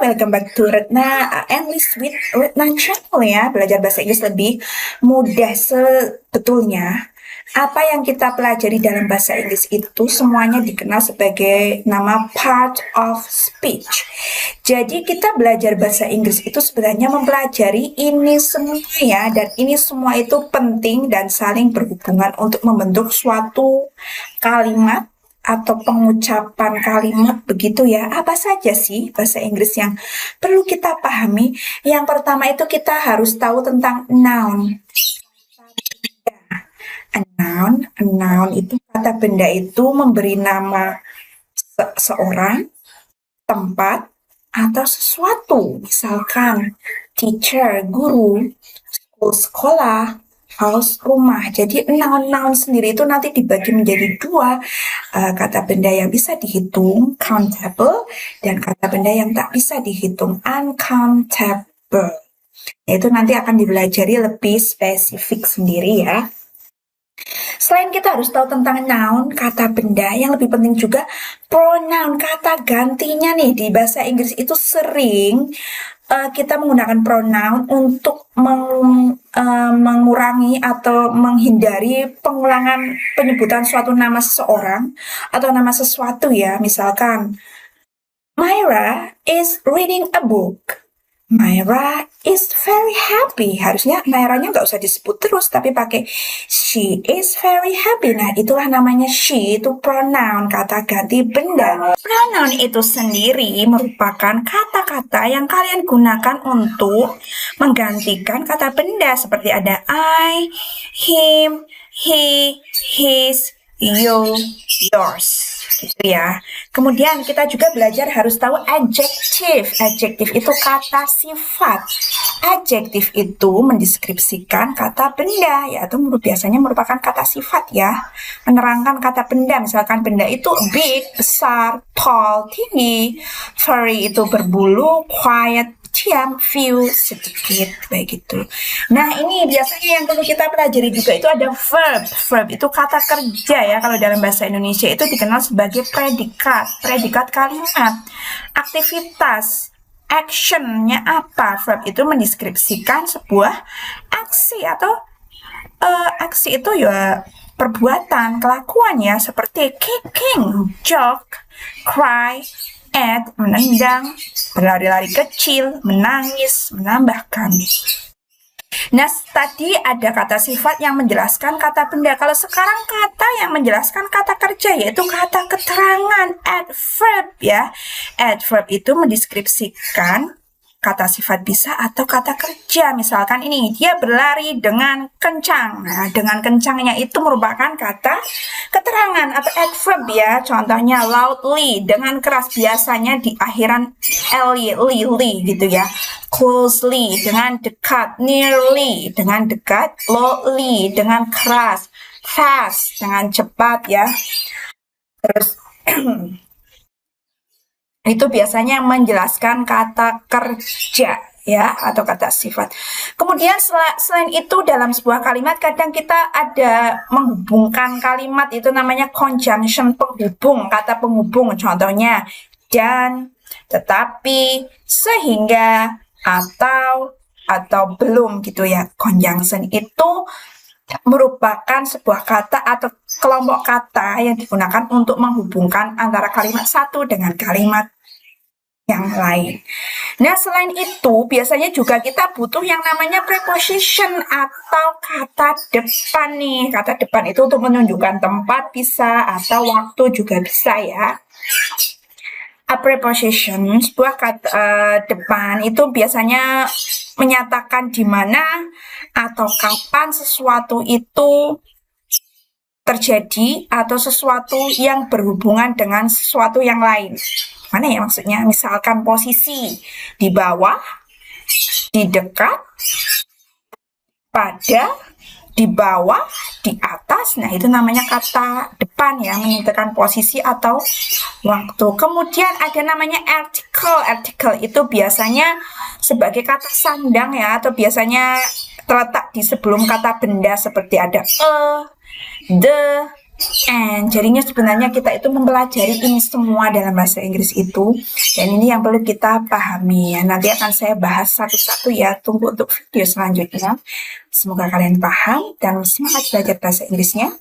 welcome back to Retna English with Retna Channel ya. Belajar bahasa Inggris lebih mudah. Sebetulnya apa yang kita pelajari dalam bahasa Inggris itu semuanya dikenal sebagai nama part of speech. Jadi kita belajar bahasa Inggris itu sebenarnya mempelajari ini semua ya, dan ini semua itu penting dan saling berhubungan untuk membentuk suatu kalimat atau pengucapan kalimat begitu ya. Apa saja sih bahasa Inggris yang perlu kita pahami? Yang pertama itu kita harus tahu tentang noun. A noun itu kata benda itu memberi nama seorang, tempat, atau sesuatu. Misalkan teacher, guru, sekolah, house, rumah. Jadi noun sendiri itu nanti dibagi menjadi dua, kata benda yang bisa dihitung, countable, dan kata benda yang tak bisa dihitung, uncountable. Itu nanti akan dipelajari lebih spesifik sendiri ya. Selain kita harus tahu tentang noun, kata benda, yang lebih penting juga pronoun, kata gantinya nih. Di bahasa Inggris itu sering kita menggunakan pronoun untuk mengurangi atau menghindari pengulangan penyebutan suatu nama seseorang atau nama sesuatu ya. Misalkan, Myra is reading a book. Myra is very happy. Harusnya Myra-nya nggak usah disebut terus, tapi pakai she is very happy. Nah, itulah namanya she, itu pronoun, kata ganti benda. Pronoun itu sendiri merupakan kata-kata yang kalian gunakan untuk menggantikan kata benda, seperti ada I, him, he, his, you, yours. Gitu ya. Kemudian kita juga belajar harus tahu adjective. Adjective itu kata sifat. Adjective itu mendeskripsikan kata benda, yaitu biasanya merupakan kata sifat ya. Menerangkan kata benda, misalkan benda itu big, besar, tall, tinggi, furry itu berbulu, quiet, diam, few, sedikit, kayak gitu. Nah, ini biasanya yang perlu kita pelajari juga itu ada verb. Verb itu kata kerja ya, kalau dalam bahasa Indonesia itu dikenal sebagai predikat, predikat kalimat, aktivitas, actionnya apa. Verb itu mendeskripsikan sebuah aksi atau aksi itu ya perbuatan, kelakuan ya, seperti kicking, jog, cry, add, menendang, berlari-lari kecil, menangis, menambahkan. Nah, tadi ada kata sifat yang menjelaskan kata benda. Kalau sekarang kata yang menjelaskan kata kerja, yaitu kata keterangan, adverb ya. Adverb itu mendeskripsikan kata sifat bisa atau kata kerja. Misalkan ini, dia berlari dengan kencang. Nah, dengan kencangnya itu merupakan kata keterangan atau adverb ya. Contohnya loudly, dengan keras, biasanya di akhiran li gitu ya. Closely, dengan dekat. Nearly, dengan dekat. Loudly, dengan keras. Fast, dengan cepat ya. Terus itu biasanya menjelaskan kata kerja ya, atau kata sifat. Kemudian selain itu dalam sebuah kalimat kadang kita ada menghubungkan kalimat, itu namanya conjunction, penghubung, kata penghubung. Contohnya dan, tetapi, sehingga, atau belum gitu ya. Conjunction itu merupakan sebuah kata atau kelompok kata yang digunakan untuk menghubungkan antara kalimat satu dengan kalimat yang lain. Nah, selain itu biasanya juga kita butuh yang namanya preposition atau kata depan nih. Kata depan itu untuk menunjukkan tempat bisa atau waktu juga bisa ya. A preposition, sebuah kata depan itu biasanya menyatakan di mana atau kapan sesuatu itu terjadi atau sesuatu yang berhubungan dengan sesuatu yang lain. Mana ya maksudnya? Misalkan posisi di bawah, di dekat, pada, di bawah, di atas. Nah, itu namanya kata depan ya, menentukan posisi atau waktu. Kemudian ada namanya article. Article itu biasanya sebagai kata sandang ya, atau biasanya terletak di sebelum kata benda, seperti ada the, And jadinya sebenarnya kita itu mempelajari ini semua dalam bahasa Inggris itu. Dan ini yang perlu kita pahami ya. Nanti akan saya bahas satu-satu ya. Tunggu untuk video selanjutnya. Semoga kalian paham dan semangat belajar bahasa Inggrisnya.